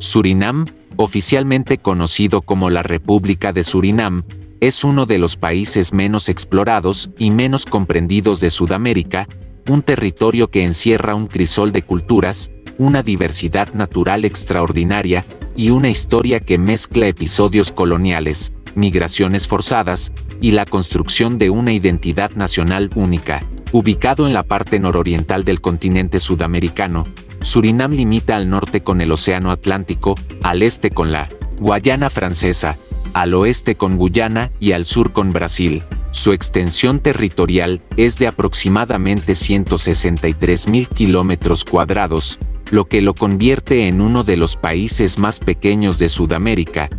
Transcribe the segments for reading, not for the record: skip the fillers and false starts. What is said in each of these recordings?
Surinam, oficialmente conocido como la República de Surinam, es uno de los países menos explorados y menos comprendidos de Sudamérica, un territorio que encierra un crisol de culturas, una diversidad natural extraordinaria y una historia que mezcla episodios coloniales, migraciones forzadas y la construcción de una identidad nacional única. Ubicado en la parte nororiental del continente sudamericano, Surinam limita al norte con el Océano Atlántico, al este con la Guayana Francesa, al oeste con Guyana y al sur con Brasil. Su extensión territorial es de aproximadamente 163.000 kilómetros cuadrados, lo que lo convierte en uno de los países más pequeños de Sudamérica,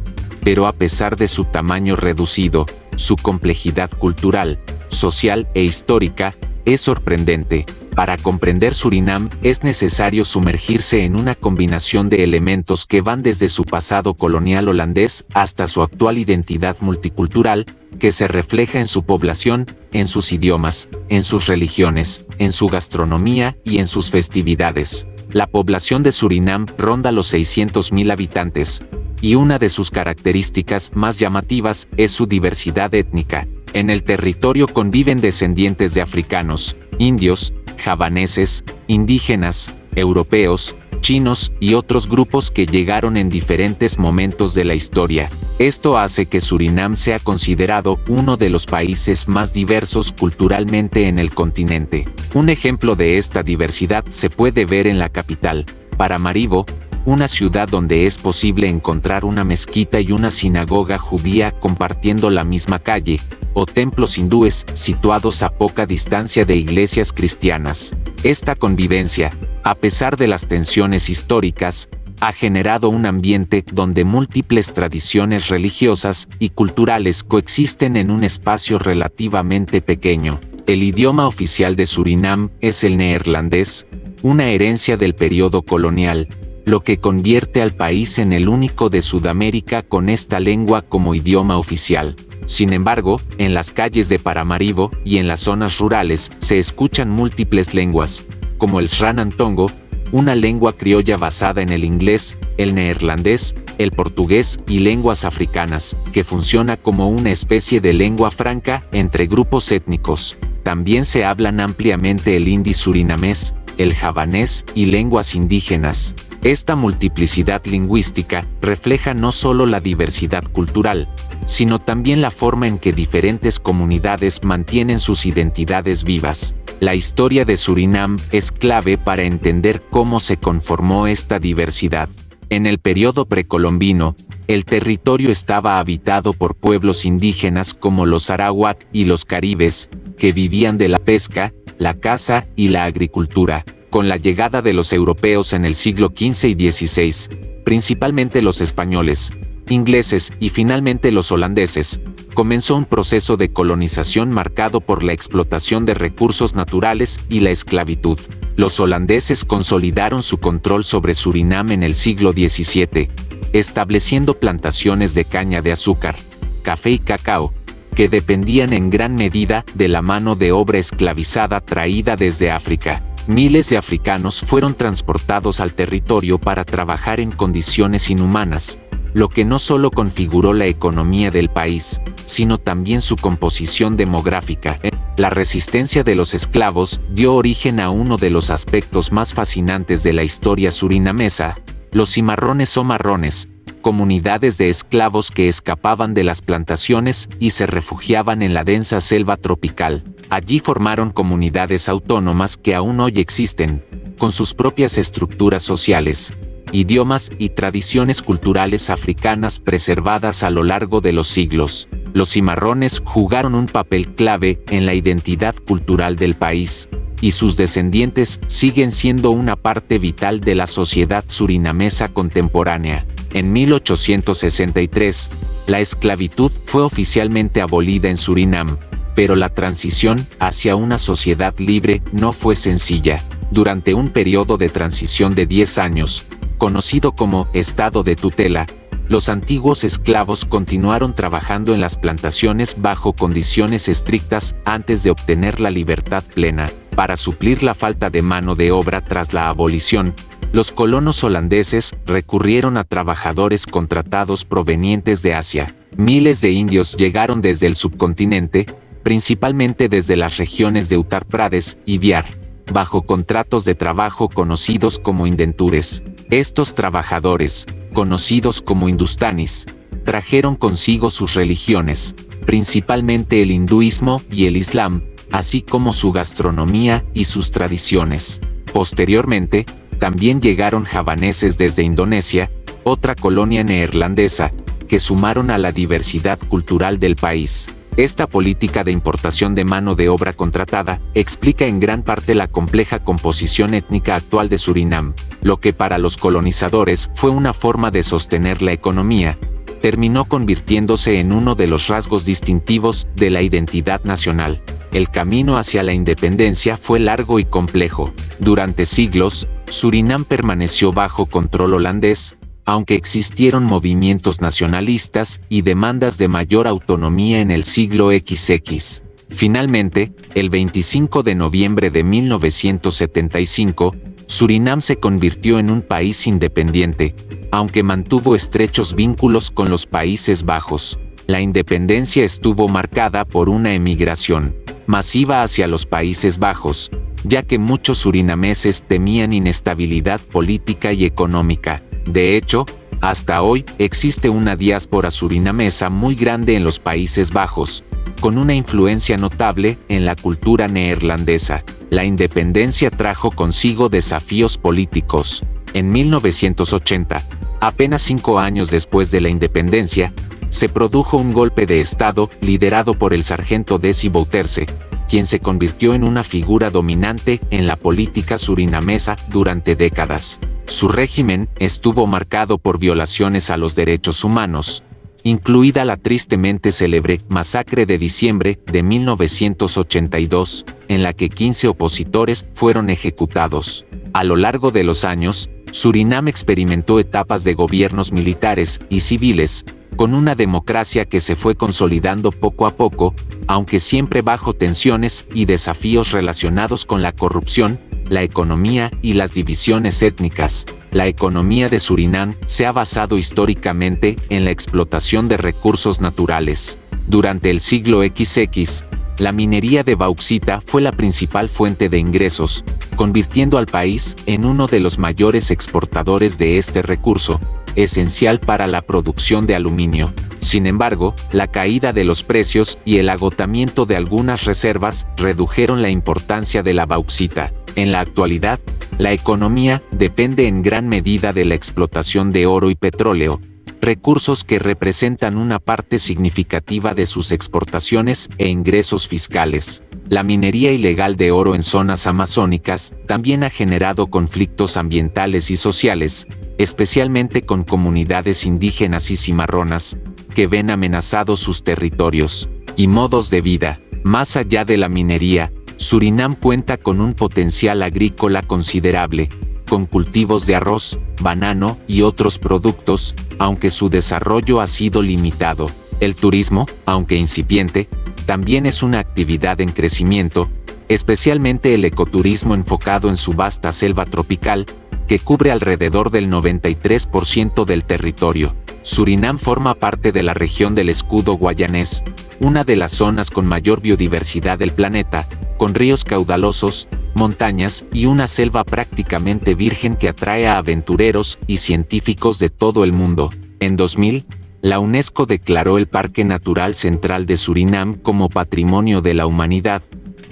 pero a pesar de su tamaño reducido, su complejidad cultural, social e histórica es sorprendente. Para comprender Surinam es necesario sumergirse en una combinación de elementos que van desde su pasado colonial holandés hasta su actual identidad multicultural, que se refleja en su población, en sus idiomas, en sus religiones, en su gastronomía y en sus festividades. La población de Surinam ronda los 600.000 habitantes, y una de sus características más llamativas es su diversidad étnica. En el territorio conviven descendientes de africanos, indios, javaneses, indígenas, europeos, chinos y otros grupos que llegaron en diferentes momentos de la historia. Esto hace que Surinam sea considerado uno de los países más diversos culturalmente en el continente. Un ejemplo de esta diversidad se puede ver en la capital, Paramaribo, una ciudad donde es posible encontrar una mezquita y una sinagoga judía compartiendo la misma calle, o templos hindúes situados a poca distancia de iglesias cristianas. Esta convivencia, a pesar de las tensiones históricas, ha generado un ambiente donde múltiples tradiciones religiosas y culturales coexisten en un espacio relativamente pequeño. El idioma oficial de Surinam es el neerlandés, una herencia del periodo colonial, lo que convierte al país en el único de Sudamérica con esta lengua como idioma oficial. Sin embargo, en las calles de Paramaribo y en las zonas rurales se escuchan múltiples lenguas, como el Sranantongo, una lengua criolla basada en el inglés, el neerlandés, el portugués y lenguas africanas, que funciona como una especie de lengua franca entre grupos étnicos. También se hablan ampliamente el hindi surinamés, el javanés y lenguas indígenas. Esta multiplicidad lingüística refleja no solo la diversidad cultural, sino también la forma en que diferentes comunidades mantienen sus identidades vivas. La historia de Surinam es clave para entender cómo se conformó esta diversidad. En el periodo precolombino, el territorio estaba habitado por pueblos indígenas como los arawak y los caribes, que vivían de la pesca, la caza y la agricultura. Con la llegada de los europeos en el siglo XV y XVI, principalmente los españoles, ingleses y finalmente los holandeses, comenzó un proceso de colonización marcado por la explotación de recursos naturales y la esclavitud. Los holandeses consolidaron su control sobre Surinam en el siglo XVII, estableciendo plantaciones de caña de azúcar, café y cacao, que dependían en gran medida de la mano de obra esclavizada traída desde África. Miles de africanos fueron transportados al territorio para trabajar en condiciones inhumanas, lo que no solo configuró la economía del país, sino también su composición demográfica. La resistencia de los esclavos dio origen a uno de los aspectos más fascinantes de la historia surinamesa, los cimarrones o marrones, comunidades de esclavos que escapaban de las plantaciones y se refugiaban en la densa selva tropical. Allí formaron comunidades autónomas que aún hoy existen, con sus propias estructuras sociales, idiomas y tradiciones culturales africanas preservadas a lo largo de los siglos. Los cimarrones jugaron un papel clave en la identidad cultural del país, y sus descendientes siguen siendo una parte vital de la sociedad surinamesa contemporánea. En 1863, la esclavitud fue oficialmente abolida en Surinam, pero la transición hacia una sociedad libre no fue sencilla. Durante un periodo de transición de 10 años, conocido como estado de tutela, los antiguos esclavos continuaron trabajando en las plantaciones bajo condiciones estrictas antes de obtener la libertad plena. Para suplir la falta de mano de obra tras la abolición, Los colonos holandeses recurrieron a trabajadores contratados provenientes de Asia. Miles de indios llegaron desde el subcontinente, principalmente desde las regiones de Uttar Pradesh y Bihar, bajo contratos de trabajo conocidos como indentures. Estos trabajadores, conocidos como hindustanis, trajeron consigo sus religiones, principalmente el hinduismo y el islam, así como su gastronomía y sus tradiciones. Posteriormente, también llegaron javaneses desde Indonesia, otra colonia neerlandesa, que sumaron a la diversidad cultural del país. Esta política de importación de mano de obra contratada explica en gran parte la compleja composición étnica actual de Surinam. Lo que para los colonizadores fue una forma de sostener la economía, terminó convirtiéndose en uno de los rasgos distintivos de la identidad nacional. El camino hacia la independencia fue largo y complejo. Durante siglos, Surinam permaneció bajo control holandés, aunque existieron movimientos nacionalistas y demandas de mayor autonomía en el siglo XX. Finalmente, el 25 de noviembre de 1975, Surinam se convirtió en un país independiente, aunque mantuvo estrechos vínculos con los Países Bajos. La independencia estuvo marcada por una emigración masiva hacia los Países Bajos, ya que muchos surinameses temían inestabilidad política y económica. De hecho, hasta hoy existe una diáspora surinamesa muy grande en los Países Bajos, con una influencia notable en la cultura neerlandesa. La independencia trajo consigo desafíos políticos. En 1980, apenas 5 años después de la independencia, se produjo un golpe de Estado liderado por el sargento Desi Bouterse, quien se convirtió en una figura dominante en la política surinamesa durante décadas. Su régimen estuvo marcado por violaciones a los derechos humanos, incluida la tristemente célebre masacre de diciembre de 1982, en la que 15 opositores fueron ejecutados. A lo largo de los años, Surinam experimentó etapas de gobiernos militares y civiles, con una democracia que se fue consolidando poco a poco, aunque siempre bajo tensiones y desafíos relacionados con la corrupción, la economía y las divisiones étnicas. La economía de Surinam se ha basado históricamente en la explotación de recursos naturales. Durante el siglo XX, la minería de bauxita fue la principal fuente de ingresos, convirtiendo al país en uno de los mayores exportadores de este recurso, esencial para la producción de aluminio. Sin embargo, la caída de los precios y el agotamiento de algunas reservas redujeron la importancia de la bauxita. En la actualidad, la economía depende en gran medida de la explotación de oro y petróleo, recursos que representan una parte significativa de sus exportaciones e ingresos fiscales. La minería ilegal de oro en zonas amazónicas también ha generado conflictos ambientales y sociales, especialmente con comunidades indígenas y cimarronas, que ven amenazados sus territorios y modos de vida. Más allá de la minería, Surinam cuenta con un potencial agrícola considerable, con cultivos de arroz, banano y otros productos, aunque su desarrollo ha sido limitado. El turismo, aunque incipiente, también es una actividad en crecimiento, especialmente el ecoturismo enfocado en su vasta selva tropical, que cubre alrededor del 93% del territorio. Surinam forma parte de la región del Escudo Guayanés, una de las zonas con mayor biodiversidad del planeta, con ríos caudalosos, montañas y una selva prácticamente virgen que atrae a aventureros y científicos de todo el mundo. En 2000, la UNESCO declaró el Parque Natural Central de Surinam como Patrimonio de la Humanidad,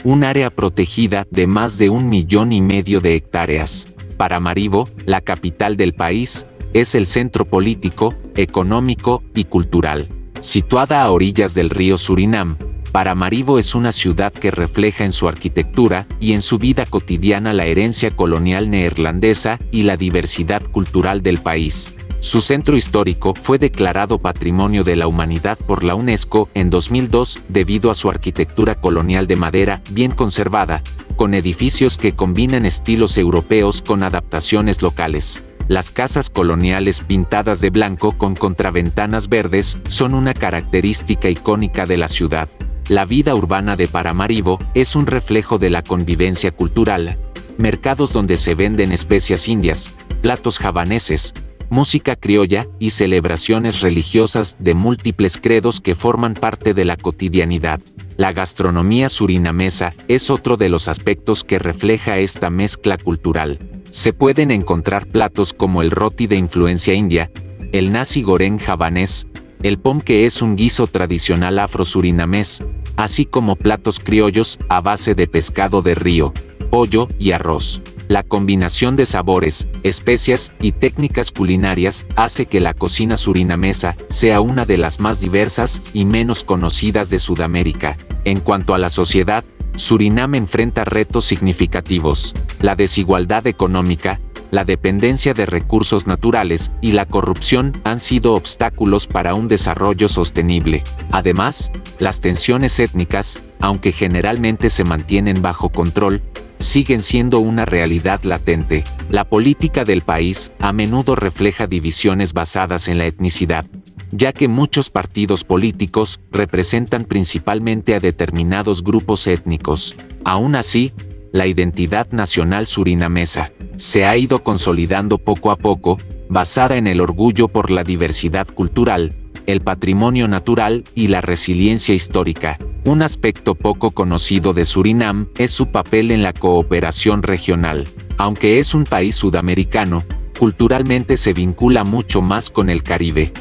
un área protegida de más de 1,5 millones de hectáreas. Paramaribo, la capital del país, es el centro político, económico y cultural. Situada a orillas del río Surinam, Paramaribo es una ciudad que refleja en su arquitectura y en su vida cotidiana la herencia colonial neerlandesa y la diversidad cultural del país. Su centro histórico fue declarado Patrimonio de la Humanidad por la UNESCO en 2002 debido a su arquitectura colonial de madera bien conservada, con edificios que combinan estilos europeos con adaptaciones locales. Las casas coloniales pintadas de blanco con contraventanas verdes son una característica icónica de la ciudad. La vida urbana de Paramaribo es un reflejo de la convivencia cultural. Mercados donde se venden especias indias, platos javaneses, música criolla y celebraciones religiosas de múltiples credos que forman parte de la cotidianidad. La gastronomía surinamesa es otro de los aspectos que refleja esta mezcla cultural. Se pueden encontrar platos como el roti de influencia india, el nasi goreng javanés, el pom, que es un guiso tradicional afro-surinamés, así como platos criollos a base de pescado de río, pollo y arroz. La combinación de sabores, especias y técnicas culinarias hace que la cocina surinamesa sea una de las más diversas y menos conocidas de Sudamérica. En cuanto a la sociedad, Surinam enfrenta retos significativos: la desigualdad económica, la dependencia de recursos naturales y la corrupción han sido obstáculos para un desarrollo sostenible. Además, las tensiones étnicas, aunque generalmente se mantienen bajo control, siguen siendo una realidad latente. La política del país a menudo refleja divisiones basadas en la etnicidad, ya que muchos partidos políticos representan principalmente a determinados grupos étnicos. Aún así, la identidad nacional surinamesa se ha ido consolidando poco a poco, basada en el orgullo por la diversidad cultural, el patrimonio natural y la resiliencia histórica. Un aspecto poco conocido de Surinam es su papel en la cooperación regional. Aunque es un país sudamericano, culturalmente se vincula mucho más con el Caribe.